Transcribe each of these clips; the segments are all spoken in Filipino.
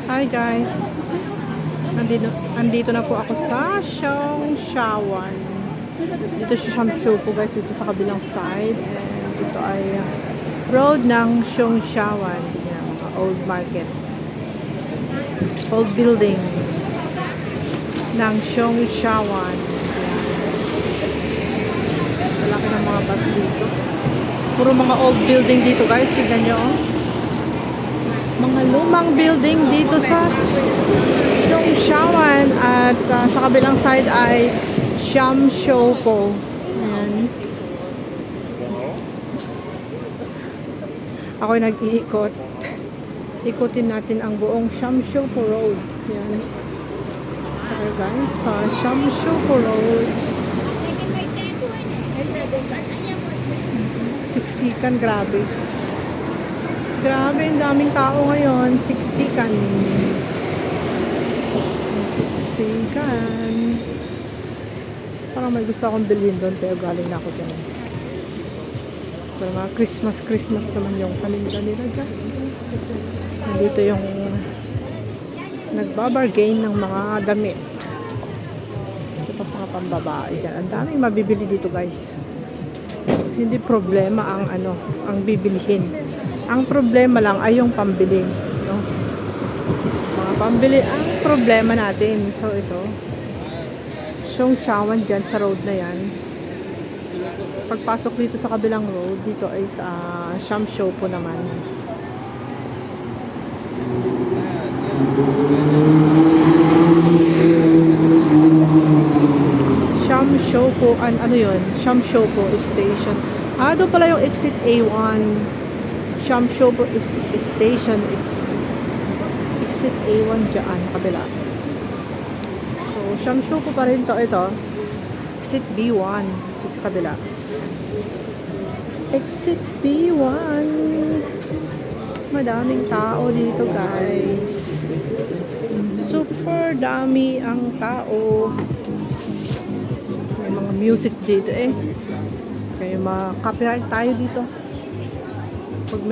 Hi guys, andito na po ako sa Songshawan. Dito si Shamshu po guys, dito sa kabilang side. And dito ay road ng Songshawan. Yan, mga old market. Old building ng Songshawan. Yan. Malaki ng mga bus dito. Puro mga old building dito guys, tignan nyo. Mga lumang building dito sa Songshawan at sa kabilang side ay Shamshopo. Ayan. Ako'y nag-iikot. Ikutin natin ang buong Shamshopo Road. Ayan. Okay guys, sa Shamshopo Road. Siksikan, grabe. Grabe, ang daming tao ngayon. Siksikan. Siksikan. Parang may gusto akong bilhin doon, pero galing na ako dyan. Pero mga Christmas naman yung paninda nila dyan. Nandito yung nagbabargain ng mga damit. Ito pa mga pambabae dyan. Ang daming mabibili dito guys. Hindi problema ang bibilihin. Ang problema lang ay yung pambili, no? Mga pambili ang problema natin. So ito, Songshawan dyan sa road na yan. Pagpasok dito sa kabilang road, dito ay sa Shamshopo naman. Shamshopo, ano yun? Shamshopo Station. Doon pala yung exit A1. Shamshopo Station, exit A1 dyan, kabila. So, Shamshopo pa rin to. Ito, exit B1, sa kabila. Exit B1. Madaming tao dito, guys. Super dami ang tao. May mga music dito Kaya ma-copyright tayo dito. Pag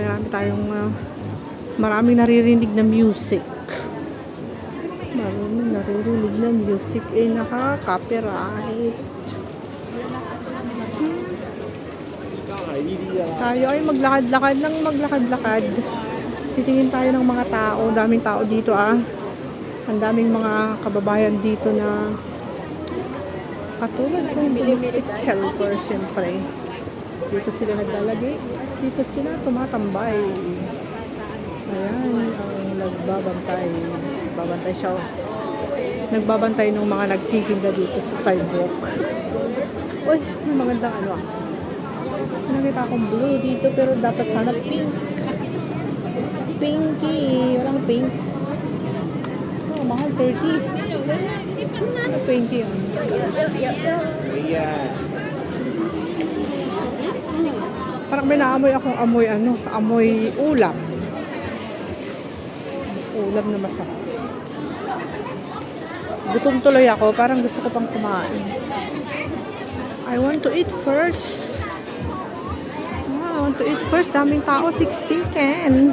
maraming naririnig na music. Maraming naririnig na music nakaka-copyright. Tayo ay maglakad-lakad. Titingin tayo ng mga tao. Daming tao dito Ang daming mga kababayan dito na katulad ng domestic helper syempre. Dito sila naglalagay. Dito sila tumatambay. Ayan, ang nagbabantay. Babantay siya. Nagbabantay ng mga nagtitinda dito sa sidewalk. Uy, may magandang Nakita akong blue dito pero dapat sana pink. Pinky. Walang pink. Mahal 30. 20 yun. Parang may naamoy akong amoy ulam. Ulam na masarap. Gutom tuloy ako, parang gusto ko pang kumain. I want to eat first. Daming tao, siksikan.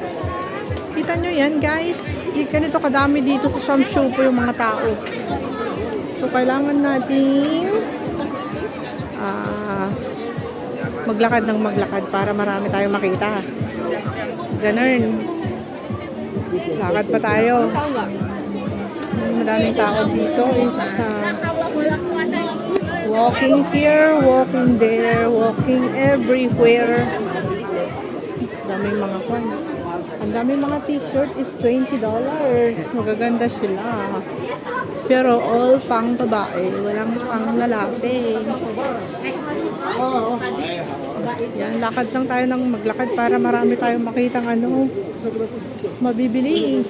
Kita nyo yan, guys. Ganito kadami dito sa Shamshopo yung mga tao. So, kailangan natin maglakad para marami tayong makita. Ganun. Lakad pa tayo. Madaming tao dito is walking here, walking there, walking everywhere. Daming mga kwan. Ang daming mga t-shirt is $20. Magaganda sila. Pero all pang babae, walang pang lalaki. Yan, lakad lang tayo ng maglakad para marami tayong makitang mabibili.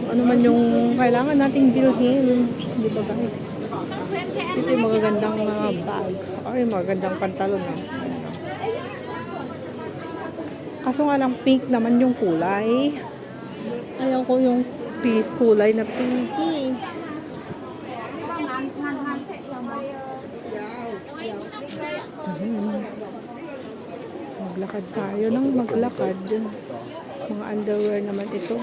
Ano man yung kailangan nating bilhin. Di ba guys? Ito yung magagandang bag. Ay, magagandang pantalon. Kaso nga lang pink naman yung kulay. Ayaw ko yung kulay na pinky. Maglakad tayo ng maglakad. Mga underwear naman ito.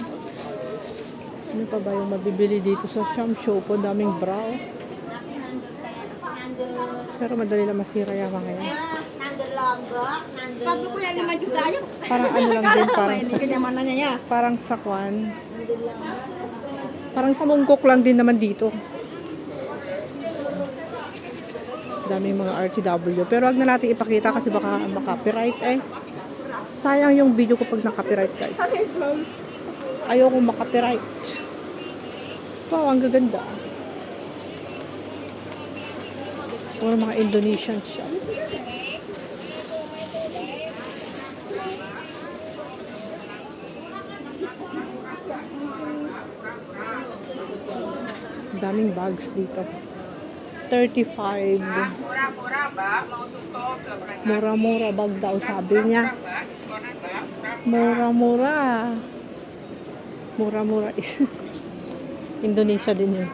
Ano pa ba yung mabibili dito sa Shamshopo? Daming bra. Pero madali lang masira yung mga yan. Parang ano lang din, parang sa kwan. Parang sa mungkok lang din naman dito. Daming mga RTW. Pero wag na natin ipakita kasi baka copyright eh. Sayang yung video ko pag na-copyright guys. Ayoko makopyright. Wow, ang gaganda. Or mga Indonesian shop. Daming bags dito. 35. Mura-mura bag daw sabi niya. Mura-mura. Mura-mura is Indonesia din yun.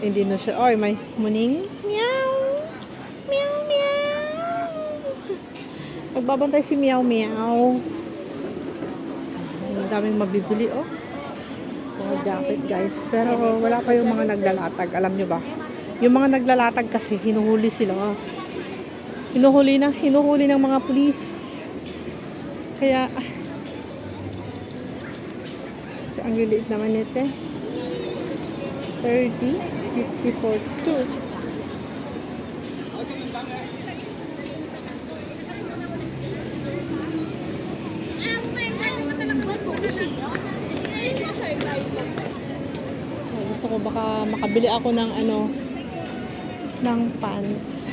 Indonesia. Oy, may muning. Meow. Meow, meow. Magbabantay si Meow, meow. Ang daming mabibili, oh. Mga jacket, guys. Pero wala pa yung mga naglalatag. Alam nyo ba? Yung mga naglalatag kasi, hinuhuli sila. Hinuhuli ng mga pulis. Kaya, ang liliit naman nito. 30, 54, 2. Gusto ko baka makabili ako ng ano, ng pants.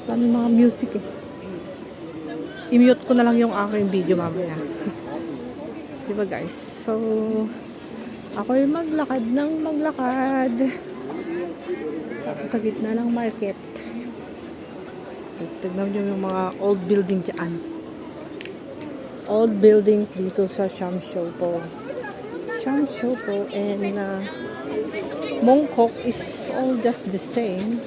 Dami mga music eh. I-mute ko na lang yung aking video mamaya. Diba guys? So, ako'y maglakad ng maglakad. Sa gitna ng market. Tignan nyo yung mga old building dyan. Old buildings dito sa Shamshopo. Shamshopo and Mongkok is all just the same.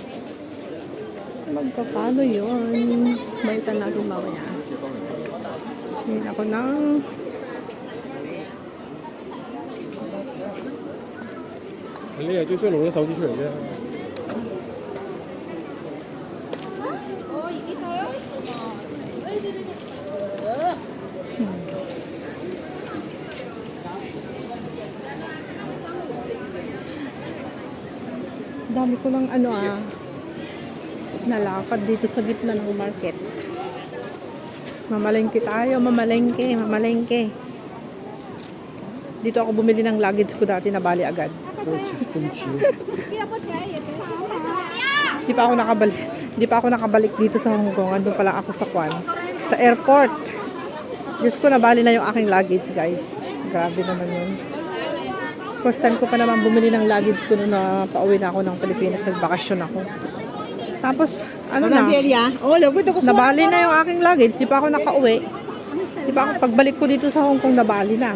Magkakano yun? Balitan natin mamaya. Ngayon ako ng dami ko lang ano nalakad dito sa gitna ng market. Mamalengke tayo, mamalengke. Dito ako bumili ng luggage ko dati na bali agad. Di pa ako nakabalik dito sa Hong Kong. Andun pala ako sa Kwan. Sa airport. Diyos ko, nabali na yung aking luggage, guys. Grabe naman yun. First time ko pa naman bumili ng luggage ko nung na pauwi na ako ng Pilipinas. Nagbakasyon ako. Tapos, ano na, nabali na yung aking luggage. Di pa ako nakauwi. Di pa ako, pagbalik ko dito sa Hong Kong, nabali na.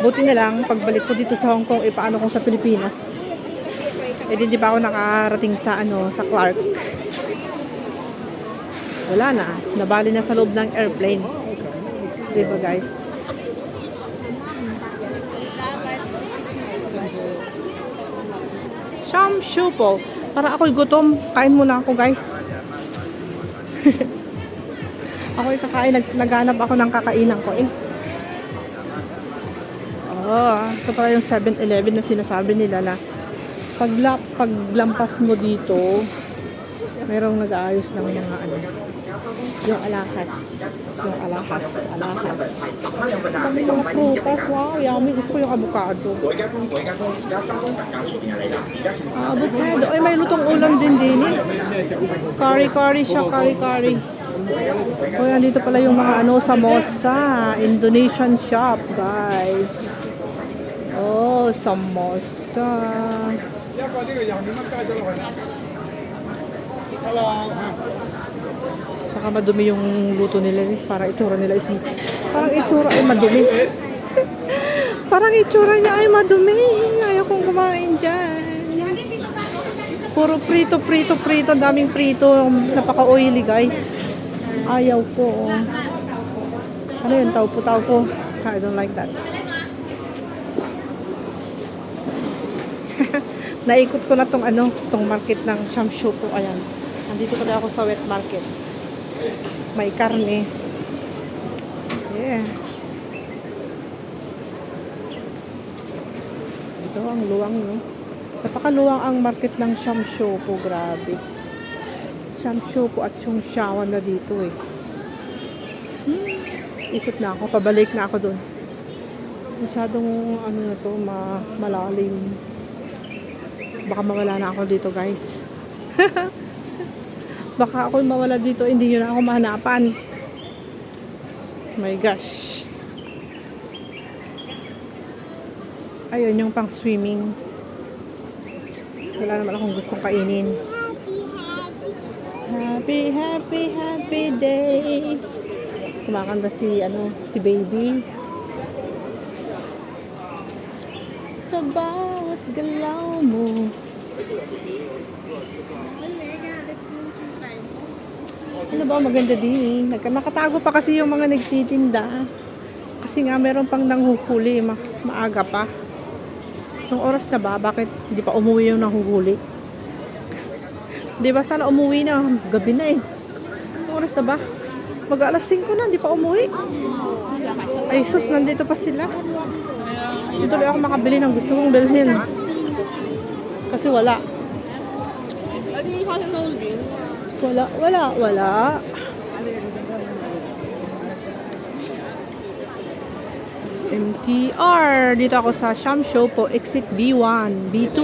Buti na lang, pagbalik ko dito sa Hong Kong, paano kung sa Pilipinas? Di pa ako nakarating sa, sa Clark. Wala na. Nabali na sa loob ng airplane. Di ba, guys? Shamshopo. Para ako'y gutom. Kain muna ako, guys. Ako'y kakain. Naghanap ako ng kakainan ko, ito pala yung 7-Eleven na sinasabi nila na paglampas mo dito, mayroong nag-aayos ng mga yung alahas. Kami mga prutas, wow, yummy. Gusto ko yung avocado. Avocado. Ay, may lutong ulam din. Curry siya, curry. O, yan, dito pala yung mga samosa. Indonesian shop, guys. Oh, samosa. Saka madumi yung luto nila. Parang itsura nila parang itsura ay madumi. Parang itsura niya ay madumi. Ayaw kong kumain dyan. Puro prito. Daming prito. Napaka-oily, guys. Ayaw ko. Ano yun? Taupo-taupo. I don't like that. Naikot ko na tong tong market ng Shamshupo. Ayan. Nandito pala ako sa wet market. May karne. Yeah. Ito ang luwang, no? Napakaluwang ang market ng Shamshupo. Grabe. Shamshupo at Chongqiawan na dito eh. Ikot na ako. Pabalik na ako dun. Masyadong na to, malalim. Baka mawala na ako dito, guys. Baka ako mawala dito, hindi nyo na ako mahanapan. My gosh. Ayun, yung pang swimming. Wala naman akong gustong kainin. Happy, happy, happy day. Kumakanta si baby. Sa bawat galaw mo. Ano ba, maganda din. Nakatago pa kasi yung mga nagtitinda. Kasi nga meron pang nanghuhuli. Maaga pa. Nung oras na ba? Bakit hindi pa umuwi yung nanghuhuli? Di ba sana umuwi na? Gabi na eh. Nung oras na ba? Mag-alas 5 na, hindi pa umuwi. Ay sus, nandito pa sila. Dito lang ako makabili ng gusto kong bilhin. Kasi wala. Wala. MTR. Dito ako sa Shamshupo. Exit B1, B2.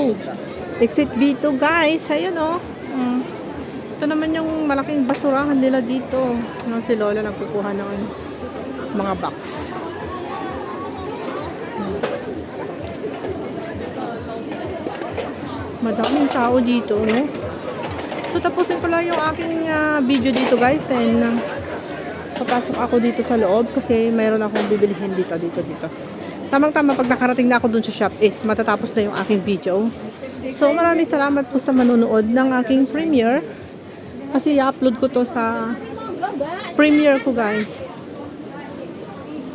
Exit B2, guys. Ayun, oh. Ito naman yung malaking basurahan nila dito. Si Lola nagkukuha ng mga box. Madaming tao dito, no? So, tapusin ko lang yung aking video dito, guys. And, papasok ako dito sa loob kasi mayroon akong bibilihin dito. Tamang-tama, pag nakarating na ako dun sa shop, matatapos na yung aking video. So, maraming salamat po sa manonood ng aking premiere. Kasi i-upload ko to sa premiere ko, guys.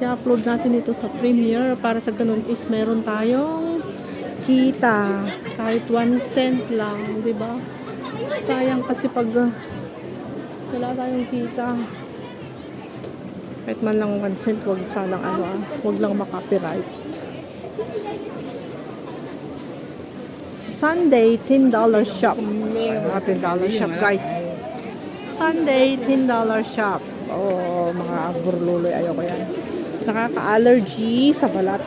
I-upload natin ito sa premiere para sa ganun is meron tayong kita. Kahit 1 cent lang, di ba? Sayang kasi pag wala tayong kita. Kahit man lang 1 cent, wag sanang wag lang makopyright. Sunday $10 shop. $10 shop, guys. Sunday $10 shop. Oh, mga burluloy, ayoko yan. Nakaka-allergy sa balat.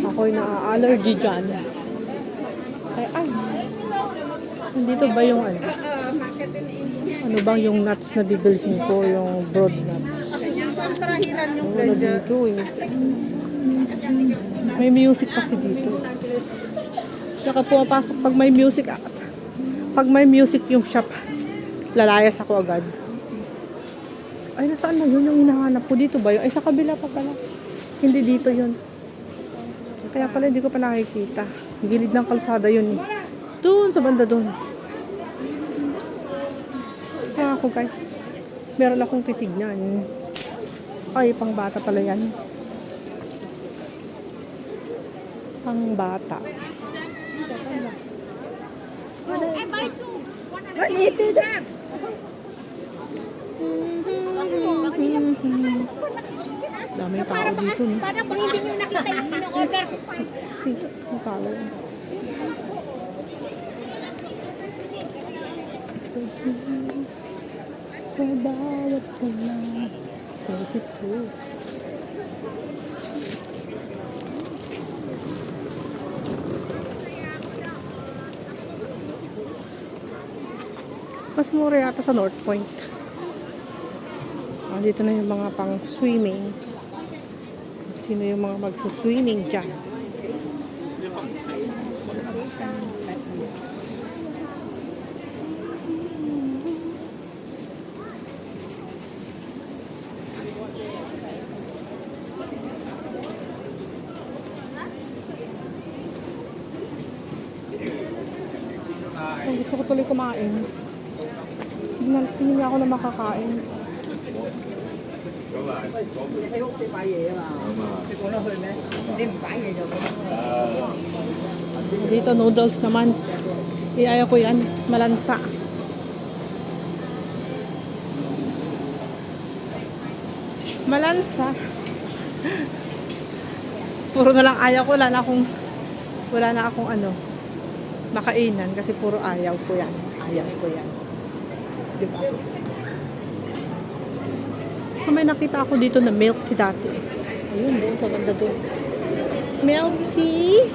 Ako'y na-allergy dyan. Ay. Nandito ba yung ano bang yung nuts na bibilhin ko? Yung broad nuts. Wala dito eh. May music kasi dito. Saka pumapasok pag may music. Pag may music yung shop, lalayas ako agad. Ay, nasaan na yun yung hinahanap ko? Dito ba yun? Ay, sa kabila pa pala. Hindi dito yun. Kaya pala hindi ko pa nakikita. Gilid ng kalsada yun eh. Doon, sa banda doon. Kaya ako, guys. Meron akong titignan. Ay, pang bata pala yan. Pang bata. I buy two. 180. Daming tao dito, no? Para pag hindi nyo nakita yung pino-order ko. 60. Ang tao. Sa bawat pala. 32. Mas mura yata sa North Point. Dito na yung mga pang swimming. Sino yung mga magsuswimming dyan? Gusto ko tuloy kumain. Tingin nga ako na makakain. Dito noodles naman. Ayaw ko yan. Malansa. Malansa. Puro na lang ayaw ko. Wala na akong ano, makainan kasi puro ayaw ko yan. Ayaw ko yan. Diba? So may nakita ako dito na milk tea dati. Ayun, doon sa banda doon. Milk tea.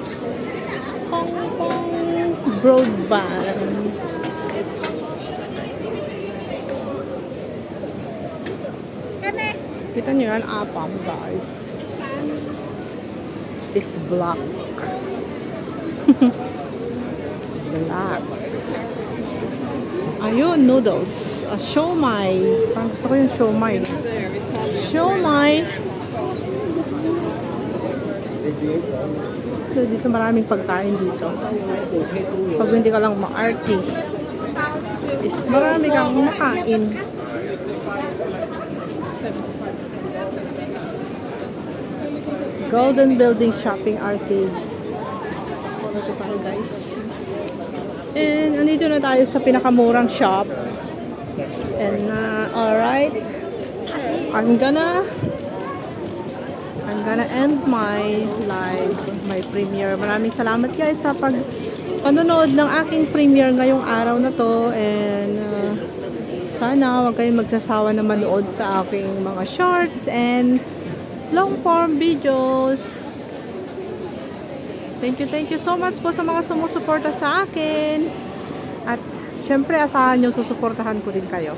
Hong Kong broadband. Kita nyo yan, apam guys. This black. Black. Ayun, noodles. Siomai. Parang gusto ko yung siomai. Siomai. So, dito maraming pagkain dito. Pag hindi ka lang ma-arty, is marami kang makain. Golden Building Shopping Arcade. Ito tayo guys. And andito na tayo sa pinakamurang shop. And alright. I'm gonna end my live, my premiere. Maraming salamat guys sa panonood ng aking premiere ngayong araw na to. And sana wag kayong magsasawa na manood sa aking mga shorts and long form videos. Thank you so much po sa mga sumusuporta sa akin. At syempre asahan nyo susuportahan ko din kayo.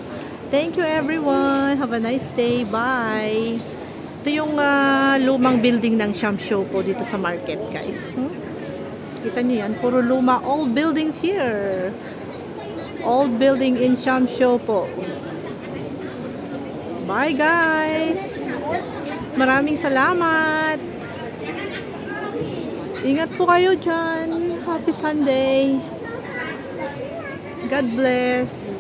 Thank you everyone. Have a nice day. Bye. Ito yung lumang building ng Siamsyo po dito sa market guys. Kita nyo yan. Puro luma. Old buildings here. Old building in Siamsyo po. Bye guys. Maraming salamat. Ingat po kayo dyan. Happy Sunday. God bless.